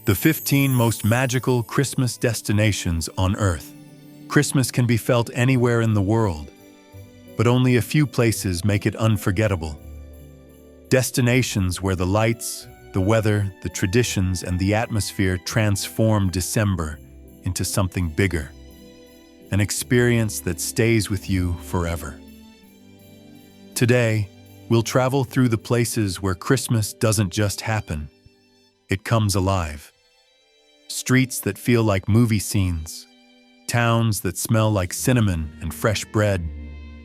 The 15 most magical Christmas destinations on Earth. Christmas can be felt anywhere in the world, but only a few places make it unforgettable. Destinations where the lights, the weather, the traditions, and the atmosphere transform December into something bigger. An experience that stays with you forever. Today, we'll travel through the places where Christmas doesn't just happen, it comes alive. Streets that feel like movie scenes, towns that smell like cinnamon and fresh bread,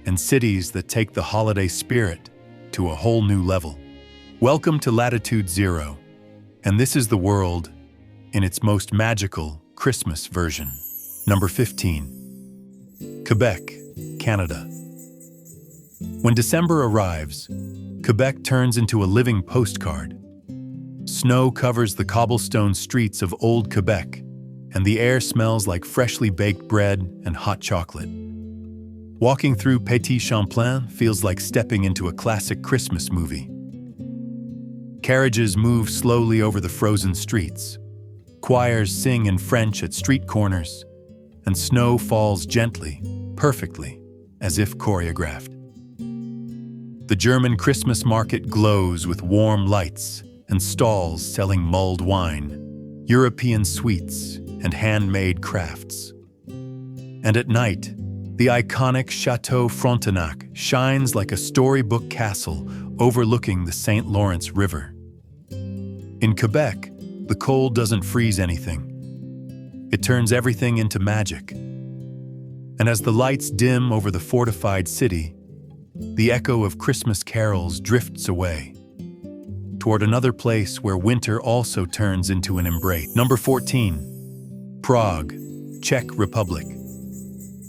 and cities that take the holiday spirit to a whole new level. Welcome to Latitude Zero, and this is the world in its most magical Christmas version. Number 15. Quebec, Canada. When December arrives, Quebec turns into a living postcard. Snow covers the cobblestone streets of old Quebec, and the air smells like freshly baked bread and hot chocolate. Walking through Petit Champlain feels like stepping into a classic Christmas movie. Carriages move slowly over the frozen streets. Choirs sing in French at street corners, and snow falls gently, perfectly, as if choreographed. The German Christmas market glows with warm lights and stalls selling mulled wine, European sweets, and handmade crafts. And at night, the iconic Chateau Frontenac shines like a storybook castle overlooking the St. Lawrence River. In Quebec, the cold doesn't freeze anything. It turns everything into magic. And as the lights dim over the fortified city, the echo of Christmas carols drifts away toward another place where winter also turns into an embrace. Number 14. Prague, Czech Republic.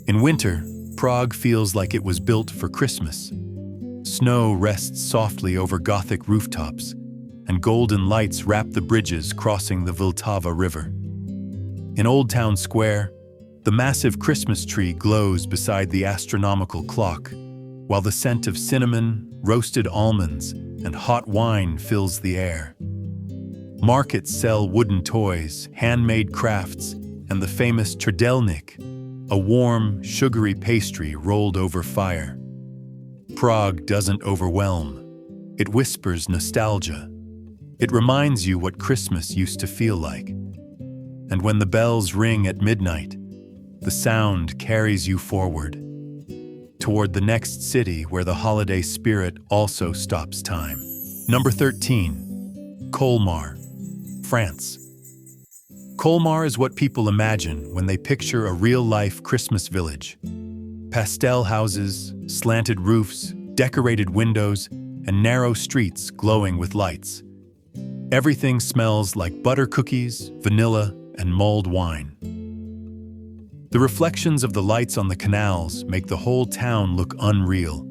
In winter, Prague feels like it was built for Christmas. Snow rests softly over Gothic rooftops, and golden lights wrap the bridges crossing the Vltava River. In Old Town Square, the massive Christmas tree glows beside the astronomical clock, while the scent of cinnamon, roasted almonds, and hot wine fills the air. Markets sell wooden toys, handmade crafts, and the famous trdelnik, a warm, sugary pastry rolled over fire. Prague doesn't overwhelm. It whispers nostalgia. It reminds you what Christmas used to feel like. And when the bells ring at midnight, the sound carries you forward, toward the next city where the holiday spirit also stops time. Number 13. Colmar, France. Colmar is what people imagine when they picture a real-life Christmas village. Pastel houses, slanted roofs, decorated windows, and narrow streets glowing with lights. Everything smells like butter cookies, vanilla, and mulled wine. The reflections of the lights on the canals make the whole town look unreal,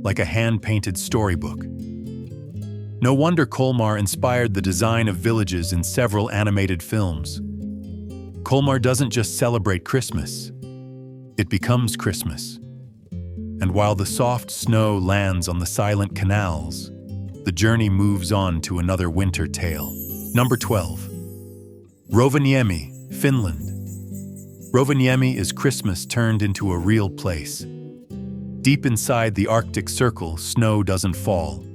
like a hand-painted storybook. No wonder Colmar inspired the design of villages in several animated films. Colmar doesn't just celebrate Christmas, it becomes Christmas. And while the soft snow lands on the silent canals, the journey moves on to another winter tale. Number 12. Rovaniemi, Finland. Rovaniemi is Christmas turned into a real place. Deep inside the Arctic Circle, snow doesn't fall.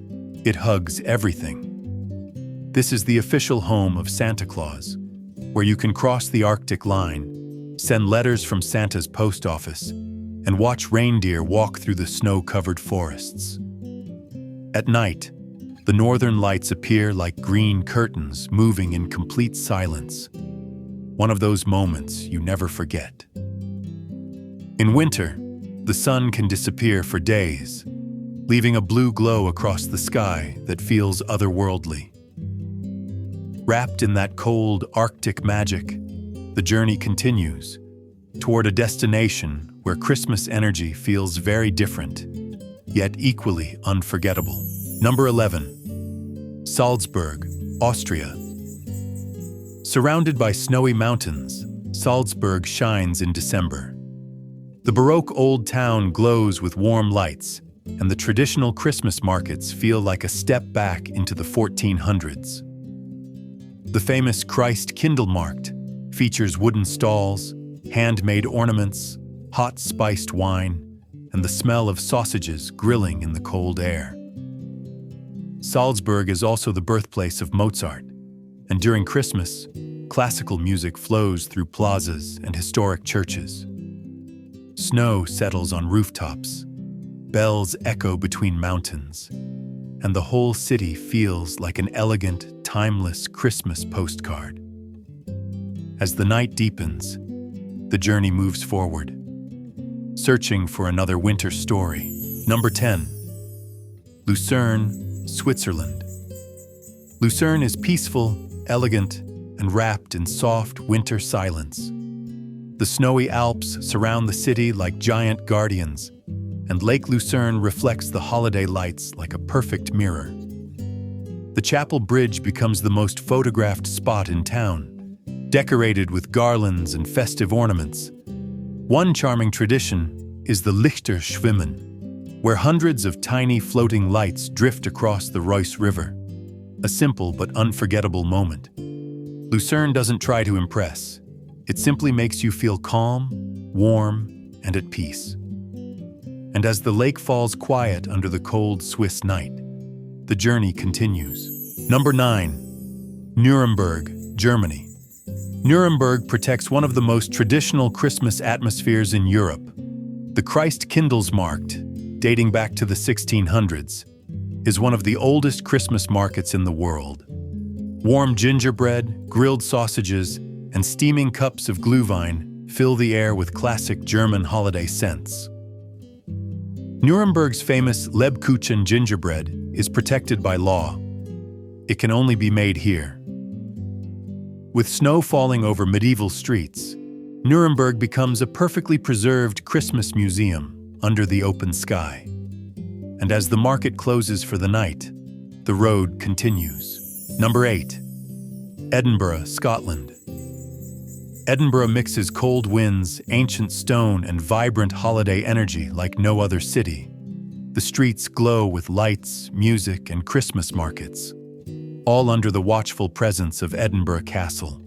It hugs everything. This is the official home of Santa Claus, where you can cross the Arctic line, send letters from Santa's post office, and watch reindeer walk through the snow-covered forests. At night, the northern lights appear like green curtains moving in complete silence. One of those moments you never forget. In winter, the sun can disappear for days, leaving a blue glow across the sky that feels otherworldly. Wrapped in that cold Arctic magic, the journey continues toward a destination where Christmas energy feels very different, yet equally unforgettable. Number 11. Salzburg, Austria. Surrounded by snowy mountains, Salzburg shines in December. The Baroque old town glows with warm lights, and the traditional Christmas markets feel like a step back into the 1400s. The famous Christ Kindlemarkt features wooden stalls, handmade ornaments, hot spiced wine, and the smell of sausages grilling in the cold air. Salzburg is also the birthplace of Mozart, and during Christmas, classical music flows through plazas and historic churches. Snow settles on rooftops, bells echo between mountains, and the whole city feels like an elegant, timeless Christmas postcard. As the night deepens, the journey moves forward, searching for another winter story. Number 10. Lucerne, Switzerland. Lucerne is peaceful, elegant, and wrapped in soft winter silence. The snowy Alps surround the city like giant guardians, and Lake Lucerne reflects the holiday lights like a perfect mirror. The Chapel Bridge becomes the most photographed spot in town, decorated with garlands and festive ornaments. One charming tradition is the Lichterschwimmen, where hundreds of tiny floating lights drift across the Reuss River. A simple but unforgettable moment. Lucerne doesn't try to impress. It simply makes you feel calm, warm, and at peace. And as the lake falls quiet under the cold Swiss night, the journey continues. Number 9. Nuremberg, Germany. Nuremberg protects one of the most traditional Christmas atmospheres in Europe. The Christ Kindlemarkt, dating back to the 1600s, is one of the oldest Christmas markets in the world. Warm gingerbread, grilled sausages, and steaming cups of Glühwein fill the air with classic German holiday scents. Nuremberg's famous Lebkuchen gingerbread is protected by law. It can only be made here. With snow falling over medieval streets, Nuremberg becomes a perfectly preserved Christmas museum under the open sky. And as the market closes for the night, the road continues. Number 8. Edinburgh, Scotland. Edinburgh mixes cold winds, ancient stone, and vibrant holiday energy like no other city. The streets glow with lights, music, and Christmas markets, all under the watchful presence of Edinburgh Castle.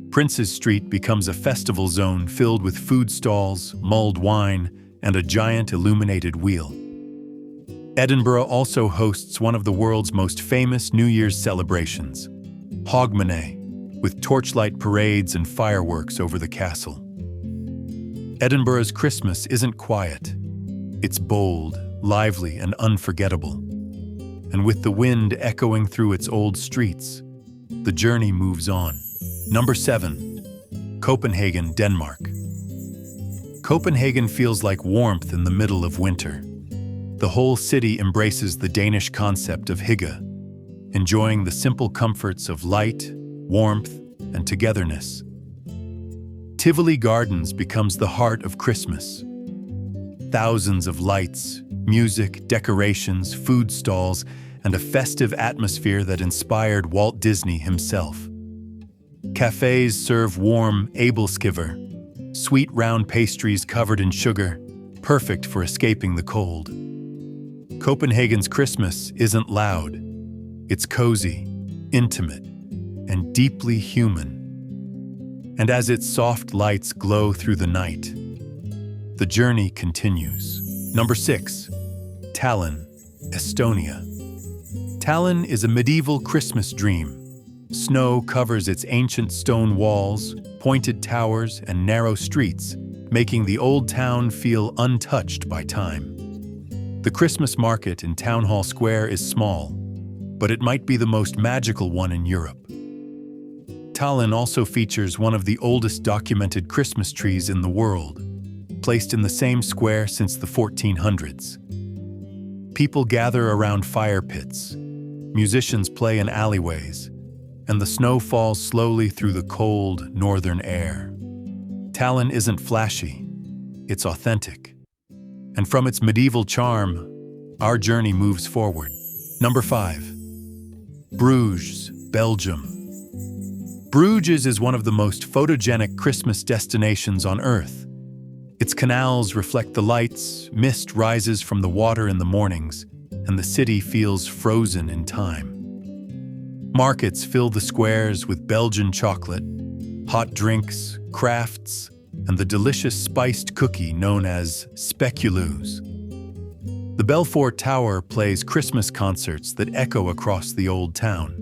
Princes Street becomes a festival zone filled with food stalls, mulled wine, and a giant illuminated wheel. Edinburgh also hosts one of the world's most famous New Year's celebrations, Hogmanay, with torchlight parades and fireworks over the castle. Edinburgh's Christmas isn't quiet. It's bold, lively, and unforgettable. And with the wind echoing through its old streets, the journey moves on. Number 7. Copenhagen, Denmark. Copenhagen feels like warmth in the middle of winter. The whole city embraces the Danish concept of hygge, enjoying the simple comforts of light, warmth, and togetherness. Tivoli Gardens becomes the heart of Christmas. Thousands of lights, music, decorations, food stalls, and a festive atmosphere that inspired Walt Disney himself. Cafes serve warm Abelskiver, sweet round pastries covered in sugar, perfect for escaping the cold. Copenhagen's Christmas isn't loud. It's cozy, intimate, and deeply human. And as its soft lights glow through the night, the journey continues. Number 6. Tallinn, Estonia. Tallinn is a medieval Christmas dream. Snow covers its ancient stone walls, pointed towers, and narrow streets, making the old town feel untouched by time. The Christmas market in Town Hall Square is small, but it might be the most magical one in Europe. Tallinn also features one of the oldest documented Christmas trees in the world, placed in the same square since the 1400s. People gather around fire pits, musicians play in alleyways, and the snow falls slowly through the cold, northern air. Tallinn isn't flashy, it's authentic. And from its medieval charm, our journey moves forward. Number 5. Bruges, Belgium. Bruges is one of the most photogenic Christmas destinations on Earth. Its canals reflect the lights, mist rises from the water in the mornings, and the city feels frozen in time. Markets fill the squares with Belgian chocolate, hot drinks, crafts, and the delicious spiced cookie known as speculoos. The Belfort Tower plays Christmas concerts that echo across the old town.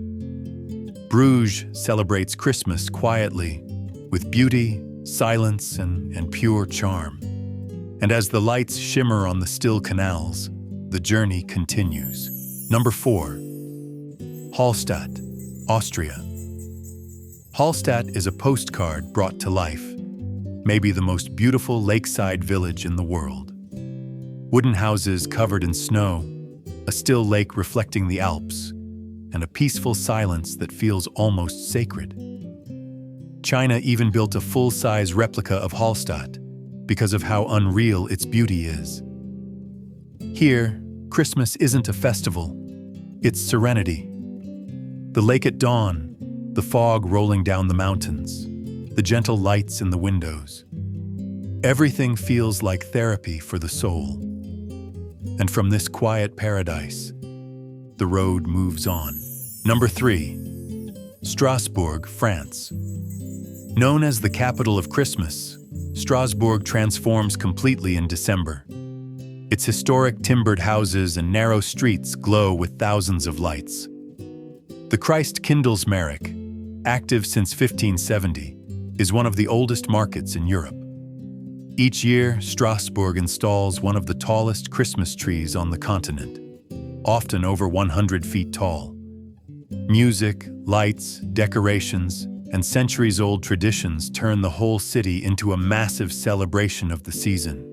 Bruges celebrates Christmas quietly, with beauty, silence, and pure charm. And as the lights shimmer on the still canals, the journey continues. Number 4. Hallstatt, Austria. Hallstatt is a postcard brought to life, maybe the most beautiful lakeside village in the world. Wooden houses covered in snow, a still lake reflecting the Alps, and a peaceful silence that feels almost sacred. China even built a full-size replica of Hallstatt because of how unreal its beauty is. Here, Christmas isn't a festival, it's serenity. The lake at dawn, the fog rolling down the mountains, the gentle lights in the windows. Everything feels like therapy for the soul. And from this quiet paradise, the road moves on. Number 3. Strasbourg, France. Known as the capital of Christmas, Strasbourg transforms completely in December. Its historic timbered houses and narrow streets glow with thousands of lights. The Christkindlesmarkt, active since 1570, is one of the oldest markets in Europe. Each year, Strasbourg installs one of the tallest Christmas trees on the continent, often over 100 feet tall. Music, lights, decorations, and centuries-old traditions turn the whole city into a massive celebration of the season.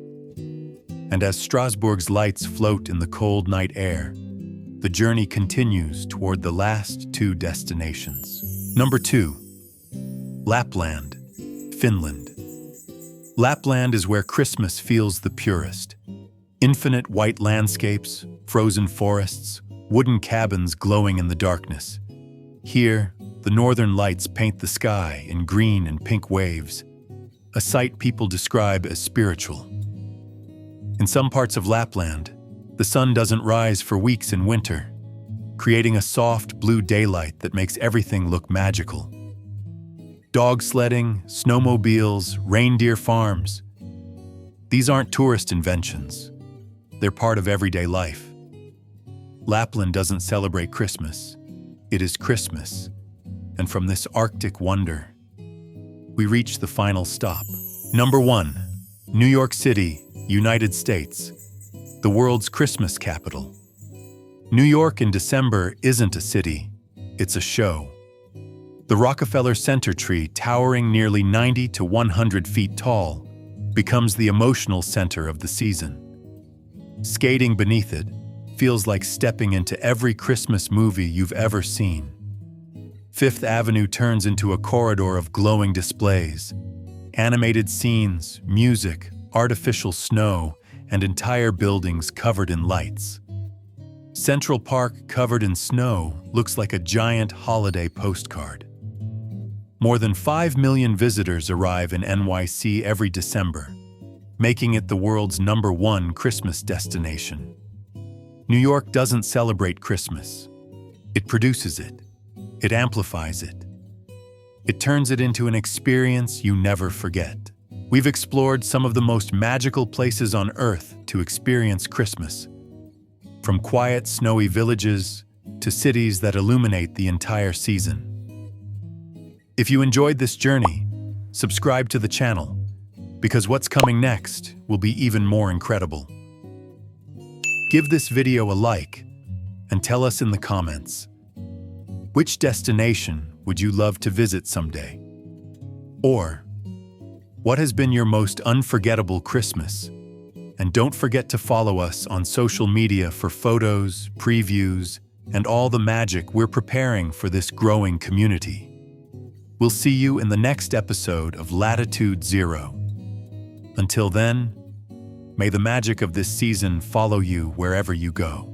And as Strasbourg's lights float in the cold night air, the journey continues toward the last 2 destinations. Number 2. Lapland, Finland. Lapland is where Christmas feels the purest. Infinite white landscapes, frozen forests, wooden cabins glowing in the darkness. Here, the northern lights paint the sky in green and pink waves, a sight people describe as spiritual. In some parts of Lapland, the sun doesn't rise for weeks in winter, creating a soft blue daylight that makes everything look magical. Dog sledding, snowmobiles, reindeer farms. These aren't tourist inventions. They're part of everyday life. Lapland doesn't celebrate Christmas. It is Christmas. And from this Arctic wonder, we reach the final stop. Number 1. New York City, United States, the world's Christmas capital. New York in December isn't a city, it's a show. The Rockefeller Center tree, towering nearly 90 to 100 feet tall, becomes the emotional center of the season. Skating beneath it feels like stepping into every Christmas movie you've ever seen. Fifth Avenue turns into a corridor of glowing displays, animated scenes, music, artificial snow, and entire buildings covered in lights. Central Park, covered in snow, looks like a giant holiday postcard. More than 5 million visitors arrive in NYC every December, making it the world's #1 Christmas destination. New York doesn't celebrate Christmas. It produces it. It amplifies it. It turns it into an experience you never forget. We've explored some of the most magical places on Earth to experience Christmas, from quiet, snowy villages to cities that illuminate the entire season. If you enjoyed this journey, subscribe to the channel, because what's coming next will be even more incredible. Give this video a like and tell us in the comments, which destination would you love to visit someday? Or, what has been your most unforgettable Christmas? And don't forget to follow us on social media for photos, previews, and all the magic we're preparing for this growing community. We'll see you in the next episode of Latitude Zero. Until then, may the magic of this season follow you wherever you go.